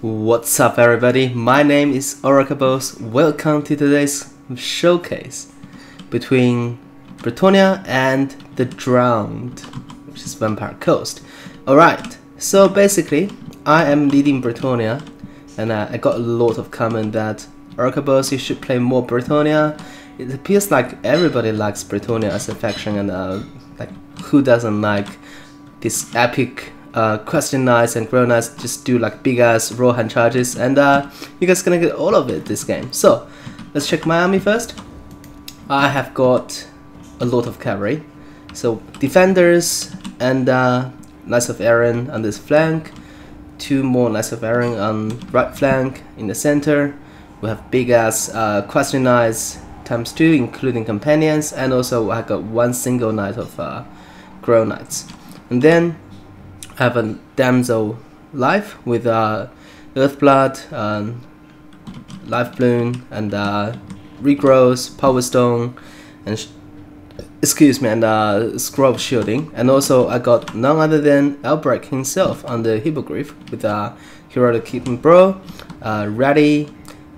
What's up everybody, my name is Orokaboss. Welcome to today's showcase between Bretonnia and the Drowned, which is Vampire Coast. Alright, so basically I am leading Bretonnia and I got a lot of comment that Orokaboss, you should play more Bretonnia. It appears like everybody likes Bretonnia as a faction, and like who doesn't like this epic question knights and grow knights just do like big ass raw hand charges, and you guys gonna get all of it this game. So let's check my army first. I have got a lot of cavalry, so defenders and Knights of Iron on this flank, 2 more Knights of Iron on right flank. In the center we have big ass question knights times 2 including companions, and also I got 1 single knight of grow knights. And then I have a damsel life with Earthblood, Life Bloom, and Regrowth, Power Stone, and Scroll Shielding. And also I got none other than Albrecht himself on the Hippogriff with Hero to Keep him Bro, Ready,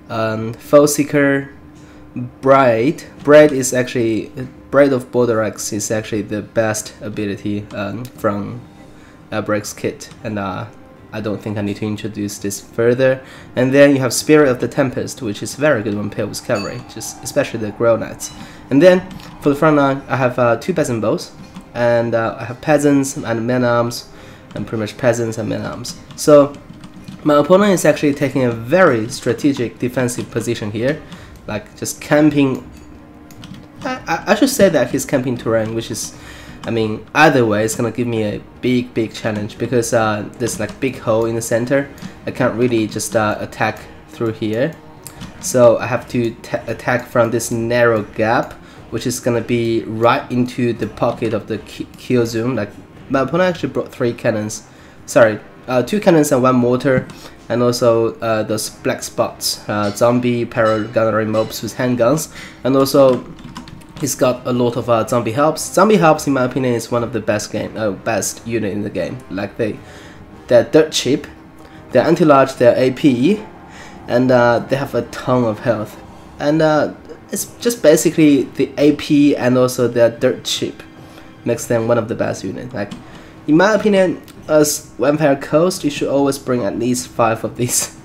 Foe Seeker, Bride. Bride is actually Bride of Borderex is actually the best ability from Albrecht's kit, and I don't think I need to introduce this further. And then you have Spirit of the Tempest, which is very good when paired with cavalry, just especially the Grow Knights. And then for the front line I have 2 peasant bows, and I have peasants and men-arms, and pretty much peasants and men-arms. So my opponent is actually taking a very strategic defensive position here, like just camping. I should say that he's camping terrain, which is, I mean, either way it's gonna give me a big challenge, because there's like big hole in the center. I can't really just attack through here, so I have to attack from this narrow gap, which is gonna be right into the pocket of the kill zone. Like my opponent actually brought 3 cannons, sorry, 2 cannons and 1 mortar, and also those black spots, zombie paragunnery mobs with handguns, and also he's got a lot of zombie helps. Zombie helps, in my opinion, is one of the best best unit in the game. Like they're dirt cheap, they're anti-large, they're AP, and they have a ton of health. And it's just basically the AP and also they're dirt cheap makes them one of the best units. Like in my opinion, as Vampire Coast, you should always bring at least 5 of these.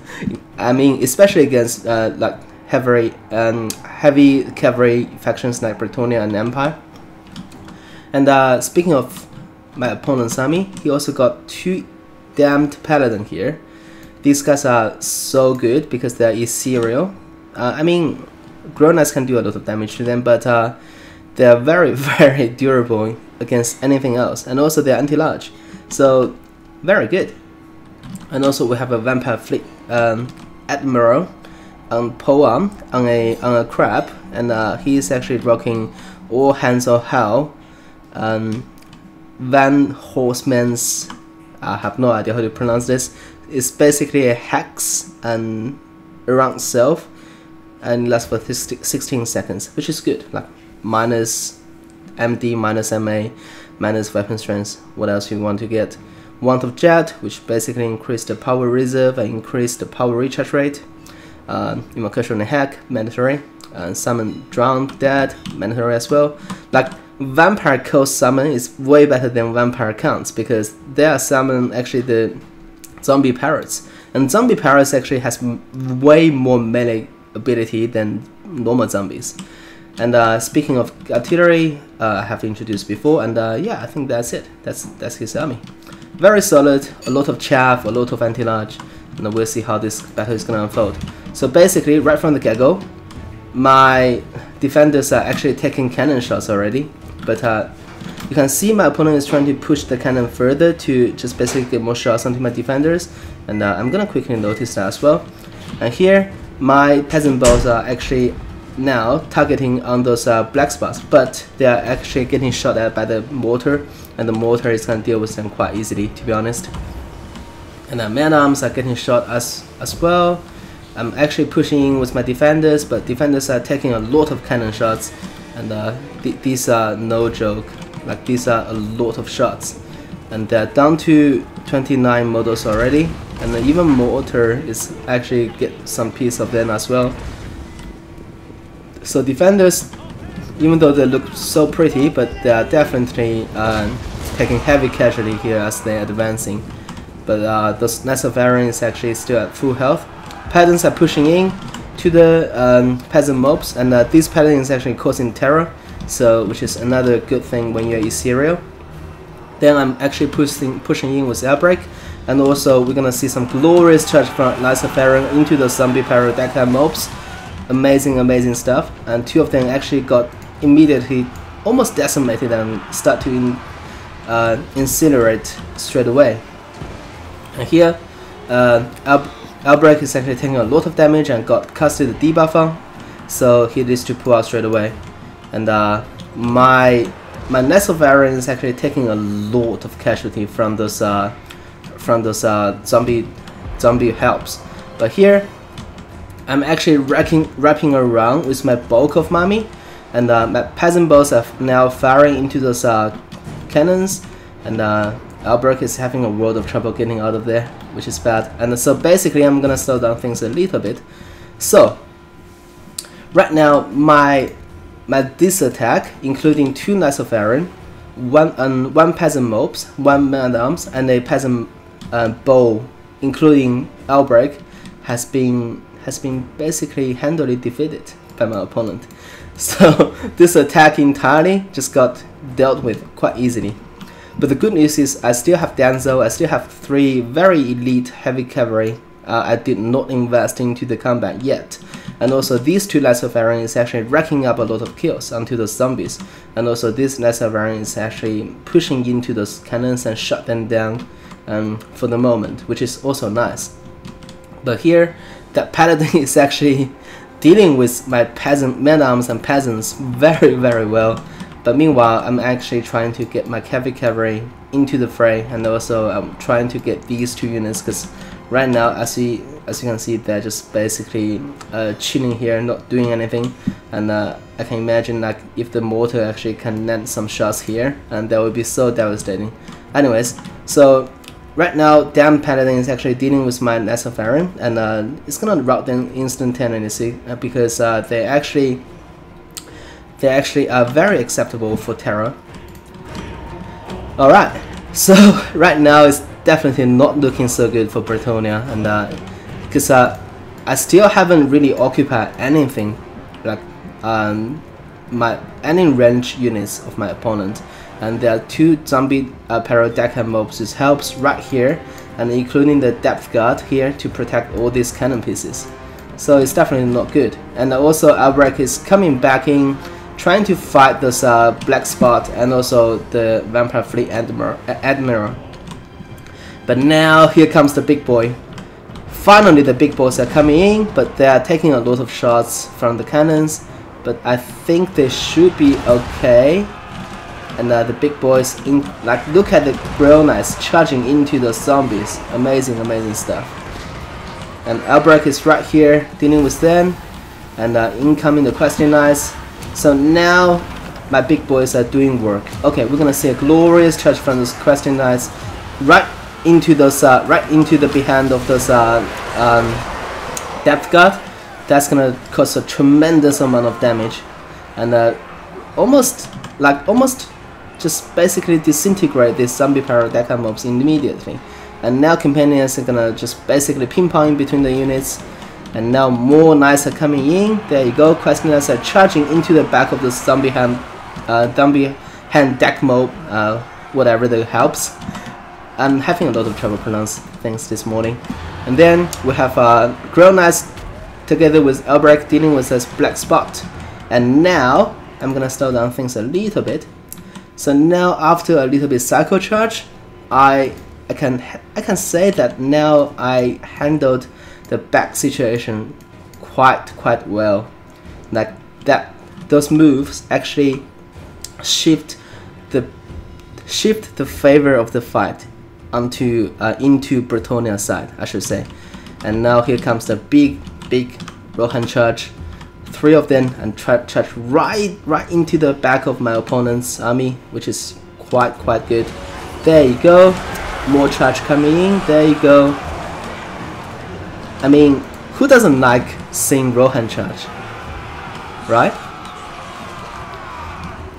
I mean, especially against like heavy cavalry factions like Bretonnia and Empire. And speaking of my opponent's army, he also got 2 damned paladin here. These guys are so good because they're ethereal. I mean, grow knights can do a lot of damage to them, but they're very durable against anything else, and also they're anti-large, so very good. And also we have a vampire fleet admiral on polearm on a crab, and he is actually rocking all hands of hell, Van Horseman's, I have no idea how to pronounce this. It's basically a hex and around self, and lasts for 16 seconds, which is good. Like minus MD, minus MA, minus weapon strength. What else you want to get? Want of Jet, which basically increase the power reserve and increase the power recharge rate. Invocation and Hack, mandatory. Summon Drowned Dead, mandatory as well. Like Vampire Coast summon is way better than Vampire Counts, because they are summon actually the zombie parrots, and zombie parrots actually has way more melee ability than normal zombies. And speaking of artillery, I have introduced before, and yeah, I think that's it. That's his army. Very solid, a lot of chaff, a lot of anti-large, and we'll see how this battle is gonna unfold. So basically, right from the get-go, my defenders are actually taking cannon shots already, but you can see my opponent is trying to push the cannon further to just basically get more shots onto my defenders, and I'm gonna quickly notice that as well. And here, my peasant bows are actually now targeting on those black spots, but they are actually getting shot at by the mortar, and the mortar is gonna deal with them quite easily, to be honest. And the man-arms are getting shot as well. I'm actually pushing in with my defenders, but defenders are taking a lot of cannon shots, and these are no joke. Like these are a lot of shots, and they're down to 29 models already. and even mortar is actually get some piece of them as well. So defenders, even though they look so pretty, but they are definitely taking heavy casualty here as they're advancing. But those Knights of Iron is actually still at full health. Peasants are pushing in to the peasant mobs, and this pattern is actually causing terror, so which is another good thing when you're Ethereal. Then I'm actually pushing in with Outbreak, and also we're gonna see some glorious charge from Knights of Iron into the zombie Paradeca mobs. Amazing stuff, and two of them actually got immediately almost decimated and start to incinerate straight away. And here Outbreak is actually taking a lot of damage and got casted the debuff on, so he needs to pull out straight away. And my Knights of Iron is actually taking a lot of casualty from those zombie helps. But here I'm actually wrapping around with my bulk of Mummy, and my peasant bows are now firing into those cannons, and Outbreak is having a world of trouble getting out of there, which is bad. And so basically I'm gonna slow down things a little bit. So right now my this attack, including two Knights of Iron, one peasant mobs, one man-at-arms, and a peasant bow, including Outbreak, has been basically handily defeated by my opponent. So this attack entirely just got dealt with quite easily. But the good news is I still have Danzo, I still have 3 very elite heavy cavalry I did not invest into the combat yet. And also these 2 Knights of Iron is actually racking up a lot of kills onto those zombies. And also this Knights of Iron is actually pushing into those cannons and shut them down for the moment, which is also nice. But here, that Paladin is actually dealing with my peasant men-at-arms and peasants very well. But meanwhile, I'm actually trying to get my heavy cavalry into the fray, and also I'm trying to get these 2 units, because right now, as you can see, they're just basically chilling here, not doing anything. And I can imagine like if the mortar actually can land some shots here, and that would be so devastating. Anyways, so right now, damn Paladin is actually dealing with my Knights of Iron, and it's gonna rout them instantaneously because they actually are very acceptable for terror. Alright, so right now it's definitely not looking so good for Bretonnia, and because I still haven't really occupied anything like any range units of my opponent, and there are 2 zombie Paradeca mobs which helps right here, and including the depth guard here to protect all these cannon pieces. So it's definitely not good. And also Outbreak is coming back in, trying to fight this Black Spot and also the Vampire Fleet Admiral. But now here comes the big boy. Finally the big boys are coming in, but they are taking a lot of shots from the cannons, but I think they should be okay. And the big boys, like, look at the Grail Knights charging into the zombies. Amazing stuff. And Outbreak is right here dealing with them, and incoming the Questing Knights. So now my big boys are doing work. Okay, we're gonna see a glorious charge from those Questing Knights right into those right into the behind of those depth guard. That's gonna cause a tremendous amount of damage, and almost just basically disintegrate these zombie Paradeca mobs immediately. And now companions are gonna just basically ping-pong in between the units. And now more knights are coming in. There you go. Questing Knights are charging into the back of the zombie hand deck mob, whatever that helps. I'm having a lot of trouble pronouncing things this morning. And then we have Grail Knights together with Outbreak dealing with this Black Spot. And now I'm gonna slow down things a little bit. So now after a little bit cycle charge, I can say that now I handled the back situation quite well. Like that, those moves actually shift the favor of the fight onto into Bretonnia's side, I should say. And now here comes the big Rohan charge. 3 of them, and charge right into the back of my opponent's army, which is quite good. There you go. More charge coming in. There you go. I mean, who doesn't like seeing Rohan charge, right?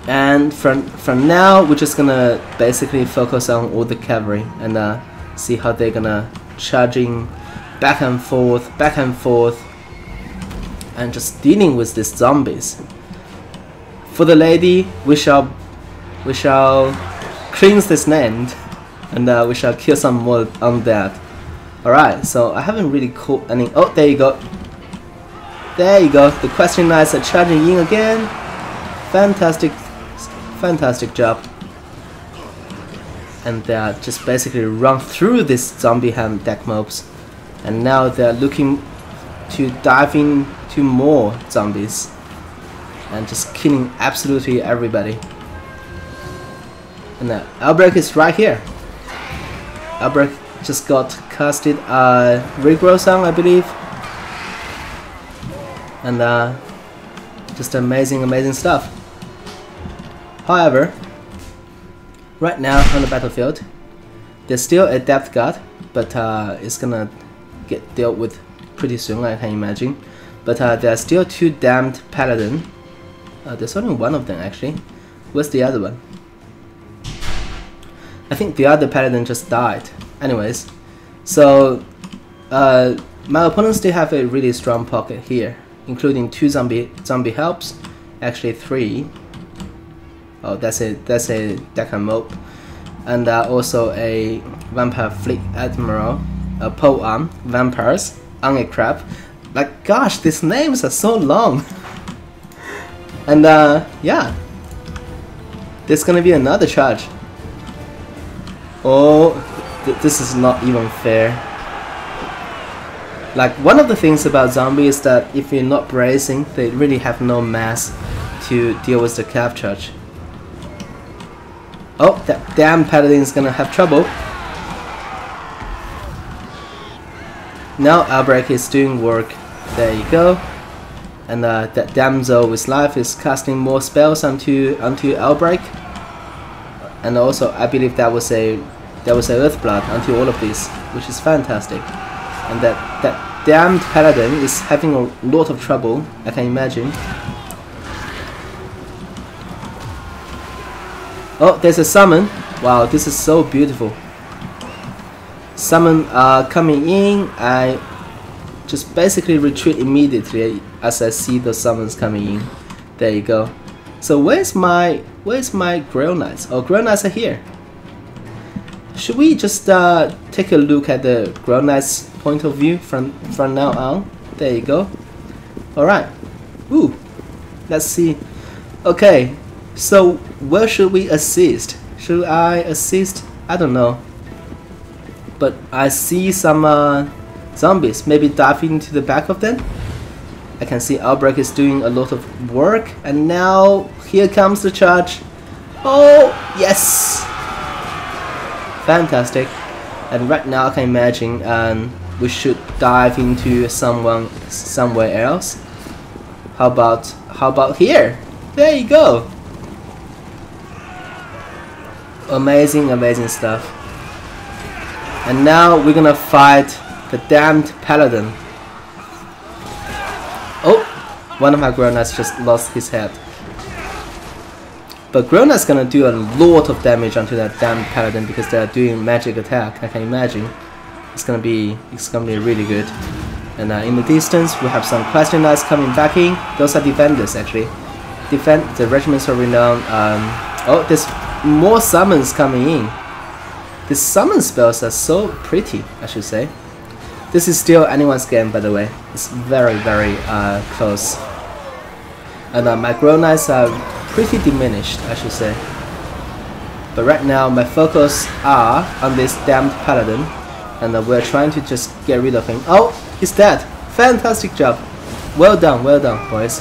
And from now, we're just gonna basically focus on all the cavalry and see how they're gonna charging back and forth, and just dealing with these zombies. For the lady, we shall cleanse this land, and we shall kill some more undead. Alright, so I haven't really caught any. Oh, there you go. There you go. The question knights are charging in again. Fantastic job. And they are just basically run through this zombie hand deck mobs, and now they're looking to dive into more zombies and just killing absolutely everybody. And the outbreak is right here. Outbreak just got casted regrow song, I believe, and just amazing stuff. However, right now on the battlefield, there's still a depth guard, but it's gonna get dealt with pretty soon, I can imagine. But there are still 2 damned paladin. There's only one of them actually. Where's the other one? I think the other paladin just died. Anyways, so my opponents still have a really strong pocket here, including 2 zombie helps, actually 3. Oh, that's a deck and mob, and also a vampire fleet admiral, a pole arm, vampires, on a crab. Like, gosh, these names are so long. And yeah, there's gonna be another charge. Oh, this is not even fair. Like, one of the things about zombies is that if you're not bracing, they really have no mass to deal with the cav charge. Oh, that damn paladin is gonna have trouble. Now Outbreak is doing work. There you go. And that damsel with life is casting more spells onto Outbreak. And also, I believe that was a Earthblood onto all of these, which is fantastic. And that damned paladin is having a lot of trouble, I can imagine. Oh, there's a summon. Wow, this is so beautiful. Summon coming in. I just basically retreat immediately as I see the summons coming in. There you go. So where's my Grail Knights? Oh, Grail Knights are here. Should we just take a look at the Grail Knights point of view from now on? There you go. Alright. Ooh. Let's see. Okay. So where should we assist? Should I assist? I don't know. But I see some zombies. Maybe dive into the back of them. I can see Outbreak is doing a lot of work, and now here comes the charge. Oh yes! Fantastic. And right now I can imagine we should dive into somewhere else. How about here? There you go. Amazing stuff. And now we're gonna fight the damned paladin. Oh, one of my Grail Knights just lost his head. But Grail Knight's gonna do a lot of damage onto that damned paladin because they are doing magic attack. I can imagine it's gonna be really good. And in the distance we have some Question Knights coming back in. Those are defenders actually. Defend the regiments of renown. Oh, there's more summons coming in. The summon spells are so pretty, I should say. This is still anyone's game, by the way. It's very close. And my Grail Knights are pretty diminished, I should say. But right now my focus are on this damned paladin, and we're trying to just get rid of him. Oh, he's dead. Fantastic job. Well done, boys.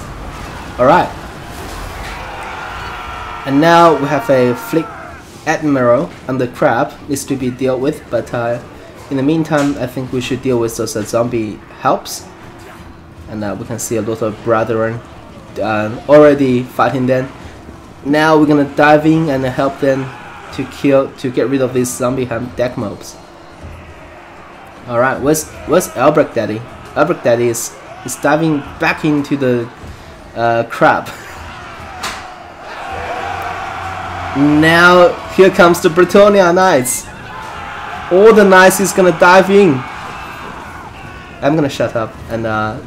Alright. And now we have a fleet admiral and the crab needs to be dealt with, but in the meantime I think we should deal with those zombie helps. And we can see a lot of brethren already fighting them. Now we're gonna dive in and help them to get rid of these zombie deck mobs. Alright, where's Albrecht Daddy? Albrecht Daddy is diving back into the crab. Now here comes the Bretonnia Knights. All the knights is gonna dive in. I'm gonna shut up and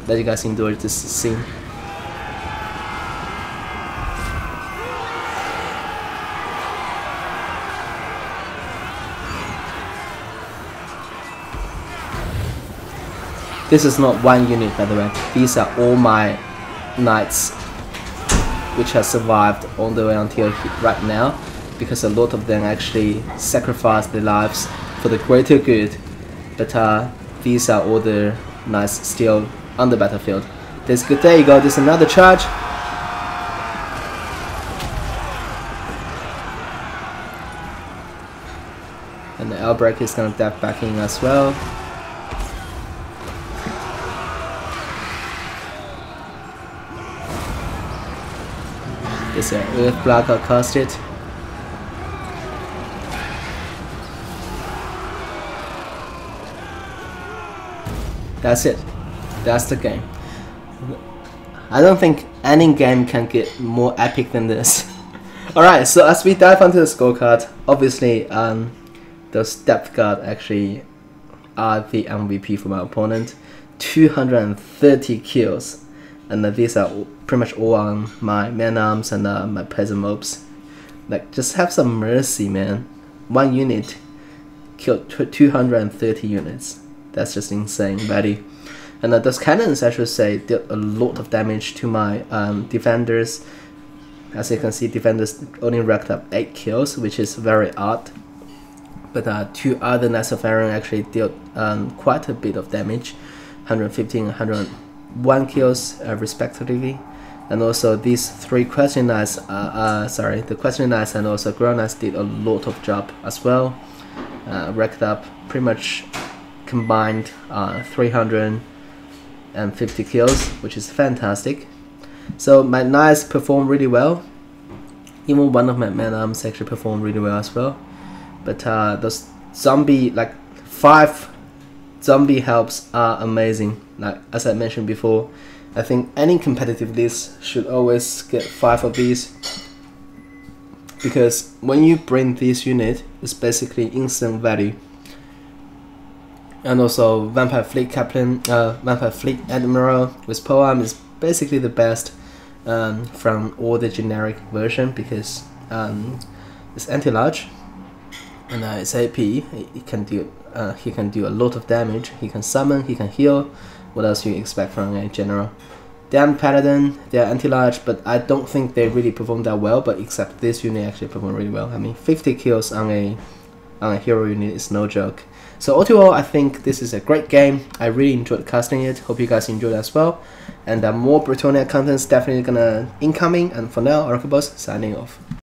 let you guys enjoy this scene. This is not one unit, by the way. These are all my knights, which have survived all the way until right now, because a lot of them actually sacrificed their lives for the greater good. But these are all the knights still on the battlefield. There you go. There's another charge. And the Albrecht is gonna dive back in as well. This Earth Block got casted. That's it. That's the game. I don't think any game can get more epic than this. Alright, so as we dive onto the scorecard, obviously those depth guard actually are the MVP for my opponent. 230 kills. And these are pretty much all on my man-arms and my peasant mobs. Like, just have some mercy, man. One unit killed 230 units. That's just insane value. And those cannons, I should say, did a lot of damage to my defenders. As you can see, defenders only racked up 8 kills, which is very odd. But 2 other Knights of Iron actually dealt quite a bit of damage. 115 and 101 kills respectively. And also these 3 Question Knights, the Question Knights and also Ground Knights did a lot of job as well. Racked up pretty much combined 350 kills, which is fantastic. So my Knights performed really well. Even one of my man-arms actually performed really well as well. But those zombie, like 5 zombie helps are amazing. Like as I mentioned before, I think any competitive list should always get 5 of these, because when you bring this unit, it's basically instant value. And also Vampire Fleet Captain, Vampire Fleet Admiral with polearm is basically the best from all the generic version, because it's anti-large and it's AP. He can do a lot of damage. He can summon, he can heal. What else do you expect from a general? Damn Paladin, they're anti-large, but I don't think they really perform that well. But except this unit actually performed really well. I mean, 50 kills on a hero unit is no joke. So all to all, I think this is a great game. I really enjoyed casting it. Hope you guys enjoyed as well. And more Bretonnia content's definitely gonna incoming. And for now, Orokaboss signing off.